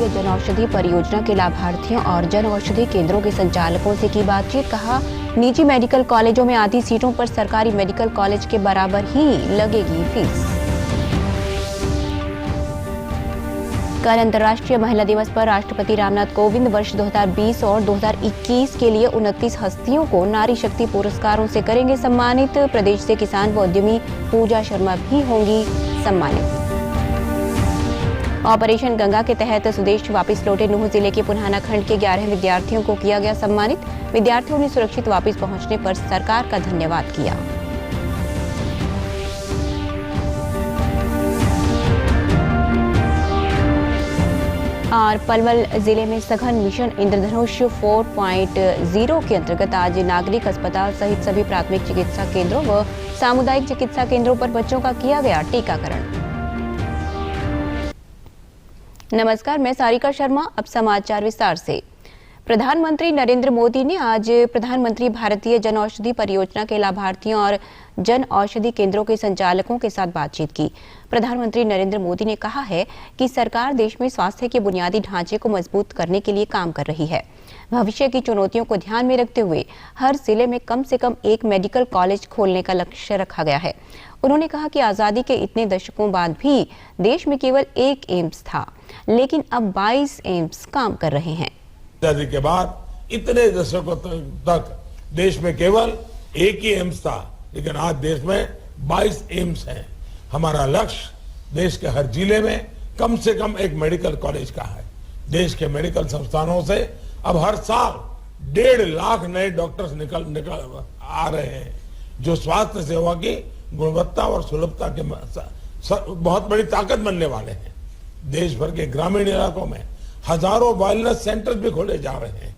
भारतीय जन औषधि परियोजना के लाभार्थियों और जन औषधि केंद्रों के संचालकों से की बातचीत। कहा, निजी मेडिकल कॉलेजों में आधी सीटों पर सरकारी मेडिकल कॉलेज के बराबर ही लगेगी फीस। कल अंतर्राष्ट्रीय महिला दिवस पर राष्ट्रपति रामनाथ कोविंद वर्ष 2020 और 2021 के लिए 29 हस्तियों को नारी शक्ति पुरस्कारों से करेंगे सम्मानित। प्रदेश से किसान व उद्यमी पूजा शर्मा भी होंगी सम्मानित। ऑपरेशन गंगा के तहत स्वदेश वापस लौटे नूंह जिले के पुन्हाना खंड के 11 विद्यार्थियों को किया गया सम्मानित। विद्यार्थियों ने सुरक्षित वापस पहुंचने पर सरकार का धन्यवाद किया। और पलवल जिले में सघन मिशन इंद्रधनुष 4.0 के अंतर्गत आज नागरिक अस्पताल सहित सभी प्राथमिक चिकित्सा केंद्रों व सामुदायिक चिकित्सा केंद्रों पर बच्चों का किया गया टीकाकरण। नमस्कार, मैं सारिका शर्मा। अब समाचार विस्तार से। प्रधानमंत्री नरेंद्र मोदी ने आज प्रधानमंत्री भारतीय जन औषधि परियोजना के लाभार्थियों और जन औषधि केंद्रों के संचालकों के साथ बातचीत की। प्रधानमंत्री नरेंद्र मोदी ने कहा है कि सरकार देश में स्वास्थ्य के बुनियादी ढांचे को मजबूत करने के लिए काम कर रही है। भविष्य की चुनौतियों को ध्यान में रखते हुए हर जिले में कम से कम एक मेडिकल कॉलेज खोलने का लक्ष्य रखा गया है। उन्होंने कहा कि आजादी के इतने दशकों बाद भी देश में केवल एक एम्स था, लेकिन अब 22 एम्स काम कर रहे हैं। आजादी के बाद इतने दशकों तक देश में केवल एक ही एम्स था, लेकिन आज देश में 22 एम्स हैं। हमारा लक्ष्य देश के हर जिले में कम से कम एक मेडिकल कॉलेज का है। देश के मेडिकल संस्थानों से अब हर साल 1.5 लाख नए डॉक्टर्स निकल आ रहे हैं, जो स्वास्थ्य सेवा की गुणवत्ता और सुलभता के बहुत बड़ी ताकत बनने वाले हैं। देश भर के ग्रामीण इलाकों में हजारों वेलनेस सेंटर्स भी खोले जा रहे हैं।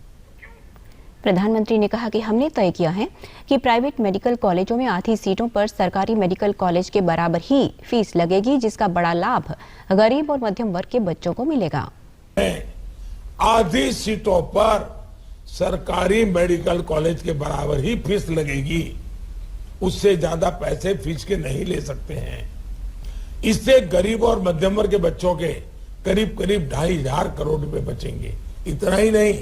प्रधानमंत्री ने कहा कि हमने तय किया है कि प्राइवेट मेडिकल कॉलेजों में आधी सीटों पर सरकारी मेडिकल कॉलेज के बराबर ही फीस लगेगी, जिसका बड़ा लाभ गरीब और मध्यम वर्ग के बच्चों को मिलेगा। आधी सीटों पर सरकारी मेडिकल कॉलेज के बराबर ही फीस लगेगी, उससे ज्यादा पैसे फीस के नहीं ले सकते हैं। इससे गरीब और मध्यम वर्ग के बच्चों के करीब 2,500 करोड़ रुपए बचेंगे। इतना ही नहीं,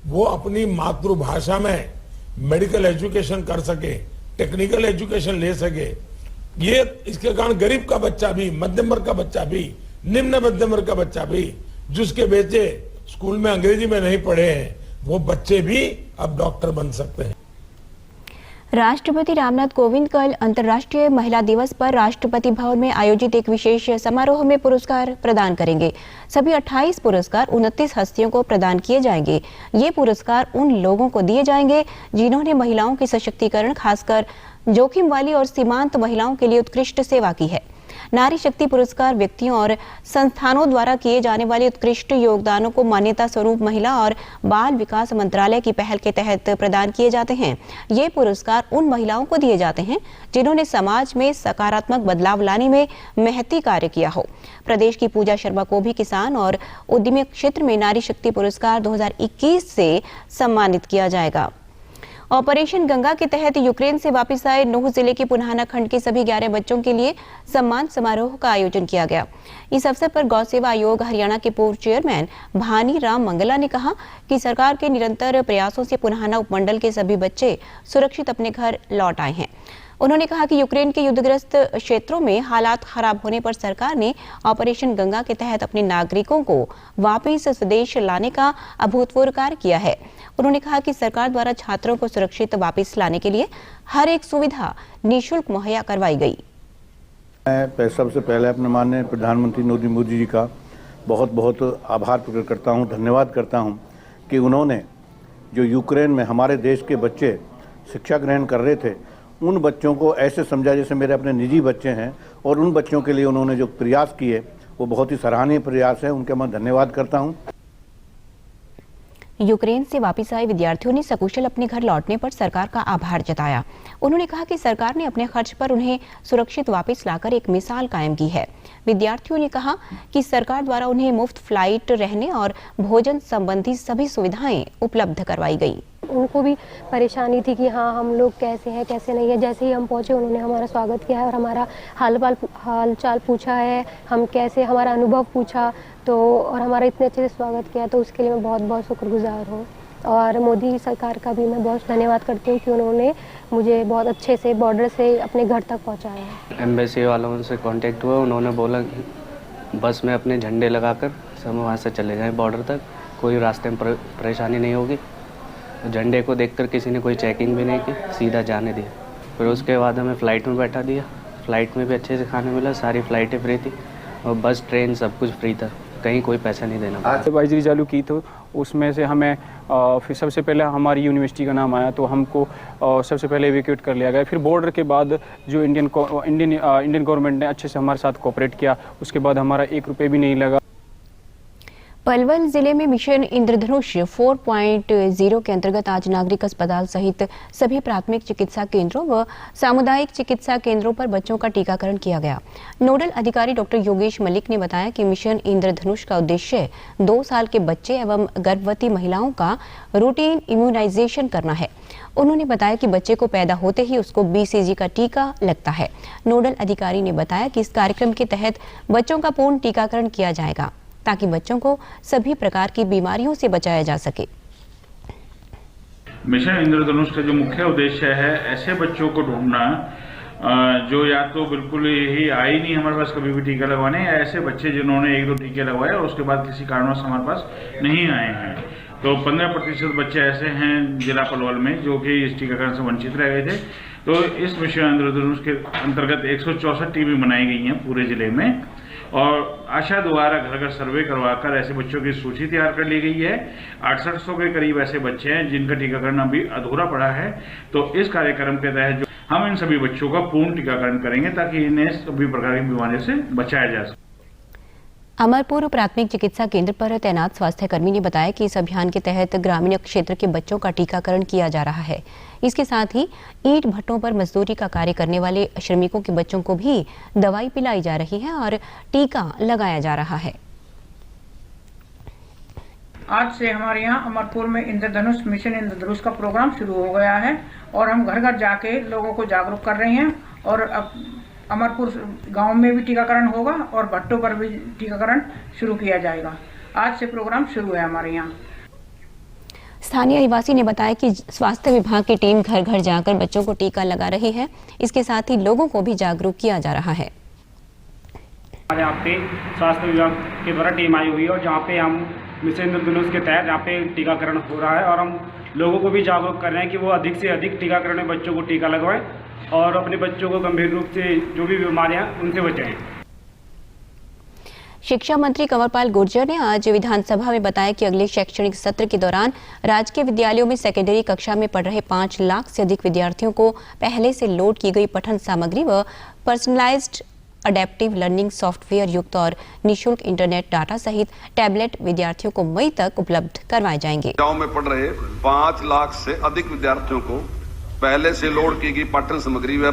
वो अपनी मातृभाषा में मेडिकल एजुकेशन कर सके, टेक्निकल एजुकेशन ले सके। ये इसके कारण गरीब का बच्चा भी, मध्यम वर्ग का बच्चा भी, निम्न मध्यम वर्ग का बच्चा भी, जिसके बच्चे स्कूल में अंग्रेजी में नहीं पढ़े हैं, वो बच्चे भी अब डॉक्टर बन सकते हैं। राष्ट्रपति रामनाथ कोविंद कल अंतर्राष्ट्रीय महिला दिवस पर राष्ट्रपति भवन में आयोजित एक विशेष समारोह में पुरस्कार प्रदान करेंगे। सभी 28 पुरस्कार 29 हस्तियों को प्रदान किए जाएंगे। ये पुरस्कार उन लोगों को दिए जाएंगे जिन्होंने महिलाओं के सशक्तिकरण, खासकर जोखिम वाली और सीमांत महिलाओं के लिए उत्कृष्ट सेवा की है। नारी शक्ति पुरस्कार व्यक्तियों और संस्थानों द्वारा किए जाने वाले उत्कृष्ट योगदानों को मान्यता स्वरूप महिला और बाल विकास मंत्रालय की पहल के तहत प्रदान किए जाते हैं। ये पुरस्कार उन महिलाओं को दिए जाते हैं जिन्होंने समाज में सकारात्मक बदलाव लाने में महती कार्य किया हो। प्रदेश की पूजा शर्मा को भी किसान और उद्यमी क्षेत्र में नारी शक्ति पुरस्कार 2021 से सम्मानित किया जाएगा। ऑपरेशन गंगा के तहत यूक्रेन से वापस आए नूंह जिले के पुन्हाना खंड के सभी 11 बच्चों के लिए सम्मान समारोह का आयोजन किया गया। इस अवसर पर गौ सेवा आयोग हरियाणा के पूर्व चेयरमैन भानी राम मंगला ने कहा कि सरकार के निरंतर प्रयासों से पुन्हाना उपमंडल के सभी बच्चे सुरक्षित अपने घर लौट आए हैं। उन्होंने कहा कि यूक्रेन के युद्धग्रस्त क्षेत्रों में हालात खराब होने पर सरकार ने ऑपरेशन गंगा के तहत अपने नागरिकों को वापस स्वदेश लाने का अभूतपूर्व कार्य किया है। उन्होंने कहा कि सरकार द्वारा छात्रों को सुरक्षित वापस लाने के लिए हर एक सुविधा निःशुल्क मुहैया करवाई गई। मैं सबसे पहले अपने माननीय प्रधानमंत्री नरेंद्र मोदी जी का बहुत बहुत आभार प्रकट करता हूँ, धन्यवाद करता हूँ कि उन्होंने जो यूक्रेन में हमारे देश के बच्चे शिक्षा ग्रहण कर रहे थे, उन बच्चों को ऐसे समझा जैसे मेरे अपने निजी बच्चे हैं, और उन बच्चों के लिए उन्होंने जो प्रयास किए वो बहुत ही सराहनीय प्रयास है। उनके मैं धन्यवाद करता हूँ। यूक्रेन से वापस आए विद्यार्थियों ने सकुशल अपने घर लौटने पर सरकार का आभार जताया। उन्होंने कहा कि सरकार ने अपने खर्च पर उन्हें सुरक्षित वापस लाकर एक मिसाल कायम की है। विद्यार्थियों ने कहा कि सरकार द्वारा उन्हें मुफ्त फ्लाइट, रहने और भोजन संबंधी सभी सुविधाएं उपलब्ध करवाई गई। उनको भी परेशानी थी कि हाँ हम लोग कैसे हैं कैसे नहीं है। जैसे ही हम पहुँचे उन्होंने हमारा स्वागत किया है और हमारा हाल चाल पूछा है, हम कैसे, हमारा अनुभव पूछा तो, और हमारा इतने अच्छे से स्वागत किया, तो उसके लिए मैं बहुत बहुत शुक्रगुजार हूँ। और मोदी सरकार का भी मैं बहुत धन्यवाद करती हूँ कि उन्होंने मुझे बहुत अच्छे से बॉर्डर से अपने घर तक पहुँचाया है। एम्बेसी वालों से कांटेक्ट हुआ, उन्होंने बोला कि बस में अपने झंडे लगाकर सब वहाँ से चले जाएं बॉर्डर तक, कोई रास्ते में परेशानी नहीं होगी। झंडे को देखकर किसी ने कोई चेकिंग भी नहीं की, सीधा जाने दिया। फिर उसके बाद हमें फ़्लाइट में बैठा दिया, फ़्लाइट में भी अच्छे से खाना मिला, सारी फ़्लाइटें फ्री थी और बस ट्रेन सब कुछ फ्री था, कहीं कोई पैसा नहीं देना पड़ा। एडवाइजरी चालू की तो उसमें से हमें फिर सबसे पहले हमारी यूनिवर्सिटी का नाम आया तो हमको सबसे पहले एविक्यूट कर लिया गया। फिर बॉर्डर के बाद जो इंडियन गवर्नमेंट ने अच्छे से हमारे साथ कोऑपरेट किया, उसके बाद हमारा 1 रुपये भी नहीं लगा। पलवल जिले में मिशन इंद्रधनुष 4.0 के अंतर्गत आज नागरिक अस्पताल सहित सभी प्राथमिक चिकित्सा केंद्रों व सामुदायिक चिकित्सा केंद्रों पर बच्चों का टीकाकरण किया गया। नोडल अधिकारी डॉक्टर योगेश मलिक ने बताया कि मिशन इंद्रधनुष का उद्देश्य 2 साल के बच्चे एवं गर्भवती महिलाओं का रूटीन इम्यूनाइजेशन करना है। उन्होंने बताया कि बच्चे को पैदा होते ही उसको BCG का टीका लगता है। नोडल अधिकारी ने बताया कि इस कार्यक्रम के तहत बच्चों का पूर्ण टीकाकरण किया जाएगा ताकि बच्चों को सभी प्रकार की बीमारियों से बचाया जा सके। मिशन इंद्रधनुष का जो मुख्य उद्देश्य है, ऐसे बच्चों को ढूंढना जो या तो बिल्कुल ही आए नहीं हमारे पास कभी भी टीका लगवाने, या ऐसे बच्चे जिन्होंने 1-2 टीके लगवाए और उसके बाद किसी कारणवश हमारे पास नहीं आए हैं। तो 15% बच्चे ऐसे हैं जिला पलवल में जो कि इस टीकाकरण से वंचित रह गए थे। तो इस मिशन इंद्रधनुष के अंतर्गत 164 टीमें बनाई गई हैं पूरे जिले में और आशा द्वारा घर घर सर्वे करवाकर ऐसे बच्चों की सूची तैयार कर ली गई है। 6800 के करीब ऐसे बच्चे हैं जिनका टीकाकरण अभी अधूरा पड़ा है। तो इस कार्यक्रम के तहत जो हम इन सभी बच्चों का पूर्ण टीकाकरण करेंगे ताकि इन्हें सभी प्रकार की बीमारियों से बचाया जा सके। अमरपुर प्राथमिक चिकित्सा केंद्र पर तैनात स्वास्थ्य कर्मी ने बताया कि इस अभियान के तहत ग्रामीण क्षेत्र के बच्चों का टीकाकरण किया जा रहा है। इसके साथ ही ईंट भट्टों पर मजदूरी का कार्य करने वाले श्रमिकों के बच्चों को भी दवाई पिलाई जा रही है और टीका लगाया जा रहा है। आज से हमारे यहाँ अमरपुर में इंद्रधनुष मिशन इंद्रधनुष का प्रोग्राम शुरू हो गया है और हम घर घर जाके लोगों को जागरूक कर रहे हैं और अब अमरपुर गांव में भी टीकाकरण होगा और भट्टों पर भी टीकाकरण शुरू किया जाएगा। आज से प्रोग्राम शुरू है हमारे यहाँ। स्थानीय निवासी ने बताया कि स्वास्थ्य विभाग की टीम घर घर जाकर बच्चों को टीका लगा रही है। इसके साथ ही लोगों को भी जागरूक किया जा रहा है। हमारे यहाँ पे स्वास्थ्य विभाग के द्वारा टीम आई हुई है और जहाँ पे हम मिशन इंद्रधनुष के तहत यहाँ पे टीकाकरण हो रहा है और हम लोगों को भी जागरूक कर रहे हैं कि वो अधिक से अधिक टीकाकरण में बच्चों को टीका लगवाएं और अपने बच्चों को गंभीर रूप से जो भी बीमारियां उनसे बचाएं। शिक्षा मंत्री कंवरपाल गुर्जर ने आज विधानसभा में बताया कि अगले शैक्षणिक सत्र के दौरान राजकीय विद्यालयों में सेकेंडरी कक्षा में पढ़ रहे 5 लाख से अधिक विद्यार्थियों को पहले से लोड की गई पठन सामग्री व पर्सनलाइज्ड अडेप्टिव लर्निंग सॉफ्टवेयर युक्त और निःशुल्क इंटरनेट डाटा सहित टैबलेट विद्यार्थियों को मई तक उपलब्ध करवाए जाएंगे। गाँव में पढ़ रहे 5 लाख से अधिक विद्यार्थियों को पहले से लोड की गई पाठ्य सामग्री व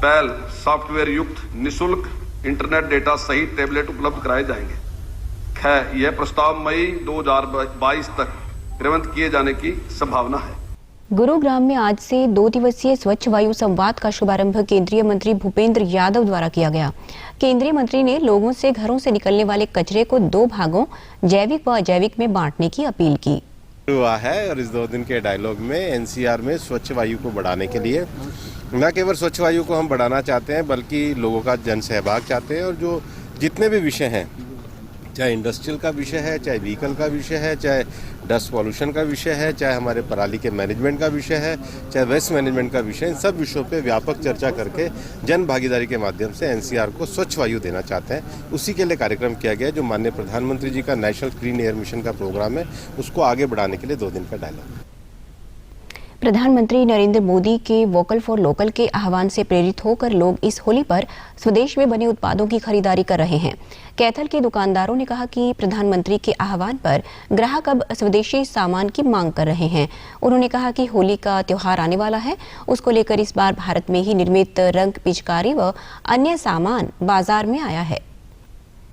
पहल सॉफ्टवेयर युक्त निःशुल्क इंटरनेट डेटा सहित टैबलेट उपलब्ध कराए जाएंगे। यह प्रस्ताव मई 2022 तक क्रियान्वित किए जाने की संभावना है। गुरुग्राम में आज से 2 दिवसीय स्वच्छ वायु संवाद का शुभारंभ केंद्रीय मंत्री भूपेंद्र यादव द्वारा किया गया। केंद्रीय मंत्री ने लोगों से घरों से निकलने वाले कचरे को 2 भागों जैविक व अजैविक में बांटने की अपील की। हुआ है और इस 2 दिन के डायलॉग में एनसीआर में स्वच्छ वायु को बढ़ाने के लिए न केवल स्वच्छ वायु को हम बढ़ाना चाहते हैं बल्कि लोगों का जन सहभाग चाहते हैं और जो जितने भी विषय हैं, चाहे इंडस्ट्रियल का विषय है, चाहे व्हीकल का विषय है, चाहे डस्ट पॉल्यूशन का विषय है, चाहे हमारे पराली के मैनेजमेंट का विषय है, चाहे वेस्ट मैनेजमेंट का विषय, इन सब विषयों पे व्यापक चर्चा करके जन भागीदारी के माध्यम से एनसीआर को स्वच्छ वायु देना चाहते हैं। उसी के लिए कार्यक्रम किया गया जो माननीय प्रधानमंत्री जी का नेशनल क्लीन एयर मिशन का प्रोग्राम है, उसको आगे बढ़ाने के लिए 2 दिन का डायलॉग। प्रधानमंत्री नरेंद्र मोदी के वोकल फॉर लोकल के आह्वान से प्रेरित होकर लोग इस होली पर स्वदेश में बने उत्पादों की खरीदारी कर रहे हैं। कैथल के दुकानदारों ने कहा कि प्रधानमंत्री के आह्वान पर ग्राहक अब स्वदेशी सामान की मांग कर रहे हैं। उन्होंने कहा कि होली का त्योहार आने वाला है, उसको लेकर इस बार भारत में ही निर्मित रंग, पिचकारी व अन्य सामान बाजार में आया है।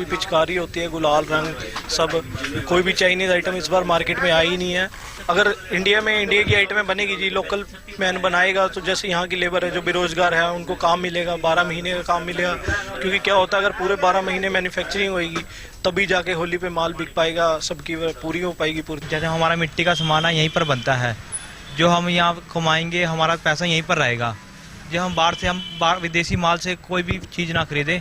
पिचकारी होती है, गुलाल रंग, सब कोई भी चाइनीज आइटम इस बार मार्केट में आई ही नहीं है। अगर इंडिया में इंडिया की आइटमें बनेगी जी, लोकल मैन बनाएगा तो जैसे यहाँ की लेबर है जो बेरोजगार है उनको काम मिलेगा, 12 महीने का काम मिलेगा। क्योंकि क्या होता है, अगर पूरे 12 महीने मैन्युफैक्चरिंग होएगी तभी जाके होली पे माल बिक पाएगा, सबकी पूरी हो पाएगी पूरी। जैसे हमारा मिट्टी का सामान है यहीं पर बनता है, जो हम यहाँ कमाएंगे हमारा पैसा यहीं पर रहेगा। जो हम बाहर विदेशी माल से कोई भी चीज़ ना खरीदें,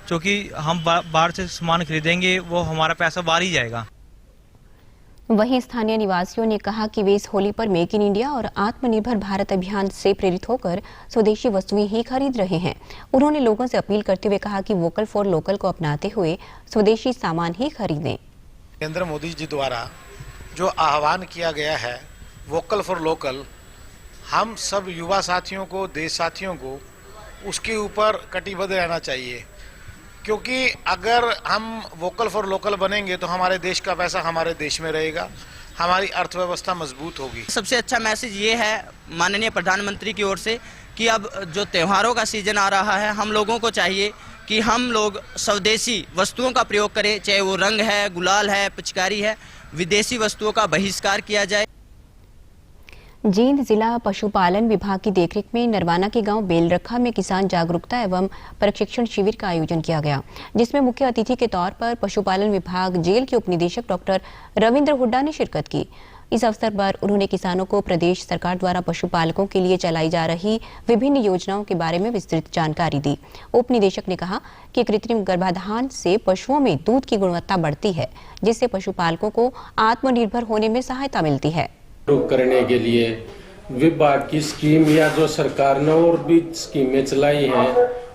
क्योंकि हम बाहर से सामान खरीदेंगे वो हमारा पैसा बाहर ही जाएगा। वहीं स्थानीय निवासियों ने कहा कि वे इस होली पर मेक इन इंडिया और आत्मनिर्भर भारत अभियान से प्रेरित होकर स्वदेशी वस्तुएं ही खरीद रहे हैं। उन्होंने लोगों से अपील करते हुए कहा कि वोकल फॉर लोकल को अपनाते हुए स्वदेशी सामान ही खरीदें। नरेंद्र मोदी जी द्वारा जो आह्वान किया गया है वोकल फॉर लोकल, हम सब युवा साथियों को, देश साथियों को उसके ऊपर कटिबद्ध रहना चाहिए, क्योंकि अगर हम वोकल फॉर लोकल बनेंगे तो हमारे देश का पैसा हमारे देश में रहेगा, हमारी अर्थव्यवस्था मजबूत होगी। सबसे अच्छा मैसेज ये है माननीय प्रधानमंत्री की ओर से कि अब जो त्योहारों का सीजन आ रहा है, हम लोगों को चाहिए कि हम लोग स्वदेशी वस्तुओं का प्रयोग करें, चाहे वो रंग है, गुलाल है, पिचकारी है, विदेशी वस्तुओं का बहिष्कार किया जाए। जींद जिला पशुपालन विभाग की देखरेख में नरवाना के गांव बेलरखा में किसान जागरूकता एवं प्रशिक्षण शिविर का आयोजन किया गया, जिसमें मुख्य अतिथि के तौर पर पशुपालन विभाग जेल के उपनिदेशक डॉक्टर रविंद्र हुड्डा ने शिरकत की। इस अवसर पर उन्होंने किसानों को प्रदेश सरकार द्वारा पशुपालकों के लिए चलाई जा रही विभिन्न योजनाओं के बारे में विस्तृत जानकारी दी। उपनिदेशक ने कहा कि कृत्रिम गर्भाधान से पशुओं में दूध की गुणवत्ता बढ़ती है, जिससे पशुपालकों को आत्मनिर्भर होने में सहायता मिलती है। करने के लिए विभाग की स्कीम या जो सरकार ने और भी स्कीमें चलाई हैं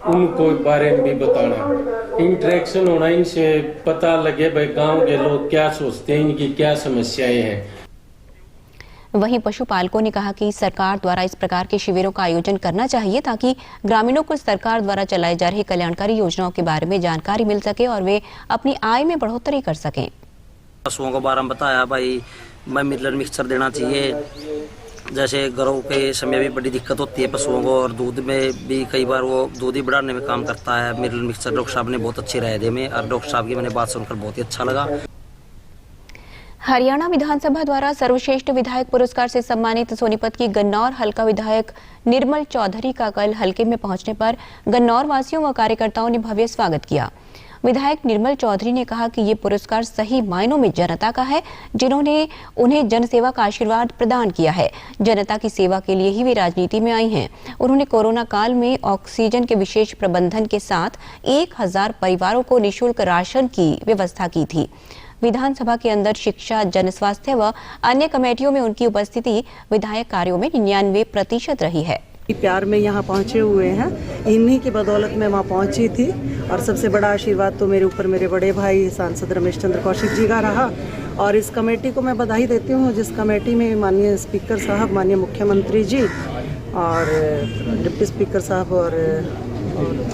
उनको बारे में भी बताना, इंटरेक्शन होना, इनसे पता लगे भाई गांव के लोग क्या सोचते हैं, इनकी क्या समस्याएं हैं। वहीं पशुपालकों ने कहा कि सरकार द्वारा इस प्रकार के शिविरों का आयोजन करना चाहिए ताकि ग्रामीणों को सरकार द्वारा चलाई जा रही कल्याणकारी योजनाओं के बारे में जानकारी मिल सके और वे अपनी आय में बढ़ोतरी कर सकें। पशुओं के बारे में बताया भाई मिल्लर मिक्सचर देना चाहिए, जैसे घरों के समय भी बड़ी दिक्कत होती है पशुओं को, और दूध में भी कई बार वो दूध ही बढ़ाने में काम करता है। मिल्लर मिक्सचर डॉक्टर साहब ने बहुत अच्छी राय दी में, और डॉक्टर साहब की मैंने बात सुनकर बहुत ही अच्छा लगा। हरियाणा विधानसभा द्वारा सर्वश्रेष्ठ विधायक पुरस्कार से सम्मानित सोनीपत की गन्नौर हल्का विधायक निर्मल चौधरी का कल हल्के में पहुंचने पर गन्नौर वासियों व कार्यकर्ताओं ने भव्य स्वागत किया। विधायक निर्मल चौधरी ने कहा कि ये पुरस्कार सही मायनों में जनता का है, जिन्होंने उन्हें जनसेवा का आशीर्वाद प्रदान किया है। जनता की सेवा के लिए ही वे राजनीति में आई हैं। उन्होंने कोरोना काल में ऑक्सीजन के विशेष प्रबंधन के साथ 1000 परिवारों को निःशुल्क राशन की व्यवस्था की थी। विधानसभा के अंदर शिक्षा, जन स्वास्थ्य व अन्य कमेटियों में उनकी उपस्थिति विधायक कार्यों में 99% रही है। प्यार में यहाँ पहुँचे हुए हैं, इन्हीं की बदौलत मैं वहाँ पहुँची थी, और सबसे बड़ा आशीर्वाद तो मेरे ऊपर मेरे बड़े भाई सांसद रमेश चंद्र कौशिक जी का रहा। और इस कमेटी को मैं बधाई देती हूँ, जिस कमेटी में माननीय स्पीकर साहब, माननीय मुख्यमंत्री जी और डिप्टी स्पीकर साहब और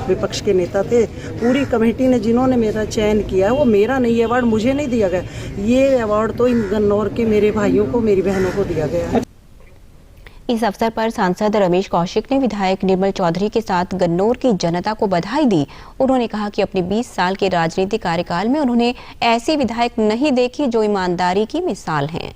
विपक्ष के नेता थे। पूरी कमेटी ने जिन्होंने मेरा चयन किया, वो मेरा नहीं, अवार्ड मुझे नहीं दिया गया, ये अवार्ड तो इन गन्नौर के मेरे भाइयों को, मेरी बहनों को दिया गया है। इस अवसर पर सांसद रमेश कौशिक ने विधायक निर्मल चौधरी के साथ गन्नौर की जनता को बधाई दी। उन्होंने कहा कि अपने 20 साल के राजनीतिक कार्यकाल में उन्होंने ऐसी विधायक नहीं देखी जो ईमानदारी की मिसाल हैं।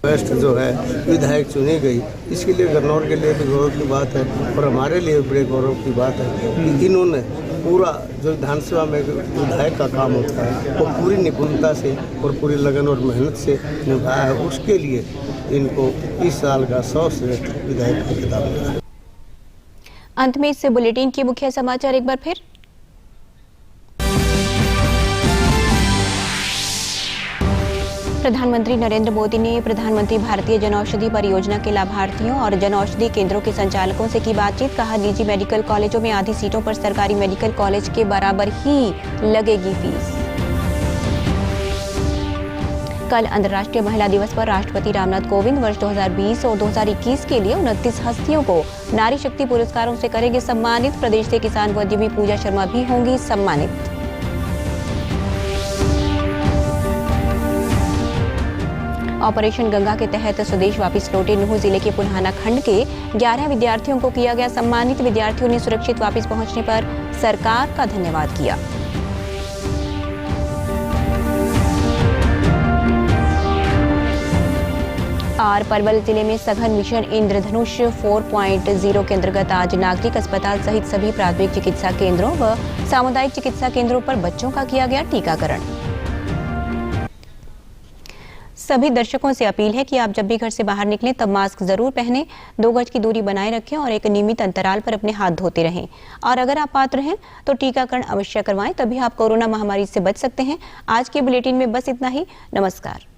बेस्ट जो है विधायक चुनी गई, इसके लिए गन्नौर के लिए भी गौरव की बात है और हमारे लिए बड़े गौरव की बात है कि इन्होंने पूरा जो विधानसभा में विधायक का काम होता है वो पूरी निपुणता से और पूरी लगन और मेहनत से निभाया है। उसके लिए इनको इस साल का सर्वश्रेष्ठ विधायक का खिताब मिला। अंत में इस बुलेटिन के मुख्य समाचार एक बार फिर। प्रधानमंत्री नरेंद्र मोदी ने प्रधानमंत्री भारतीय जनऔषधि परियोजना के लाभार्थियों और जनऔषधि केंद्रों के संचालकों से की बातचीत। कहा, निजी मेडिकल कॉलेजों में आधी सीटों पर सरकारी मेडिकल कॉलेज के बराबर ही लगेगी फीस। कल अंतर्राष्ट्रीय महिला दिवस पर राष्ट्रपति रामनाथ कोविंद वर्ष 2020 और 2021 के लिए 29 हस्तियों को नारी शक्ति पुरस्कारों से करेंगे सम्मानित। प्रदेश से किसान उद्यमी पूजा शर्मा भी होंगी सम्मानित। ऑपरेशन गंगा के तहत स्वदेश वापस लौटे नूंह जिले के पुल्हाना खंड के 11 विद्यार्थियों को किया गया सम्मानित। विद्यार्थियों ने सुरक्षित वापस पहुंचने पर सरकार का धन्यवाद किया। और पलवल जिले में सघन मिशन इंद्रधनुष 4.0 के अंतर्गत आज नागरिक अस्पताल सहित सभी प्राथमिक चिकित्सा केंद्रों व सामुदायिक चिकित्सा केंद्रों पर बच्चों का किया गया टीकाकरण। सभी दर्शकों से अपील है कि आप जब भी घर से बाहर निकलें तब मास्क जरूर पहनें, 2 गज की दूरी बनाए रखें और एक नियमित अंतराल पर अपने हाथ धोते रहें। और अगर आप पात्र हैं तो टीकाकरण अवश्य करवाएं, तभी आप कोरोना महामारी से बच सकते हैं। आज के बुलेटिन में बस इतना ही। नमस्कार।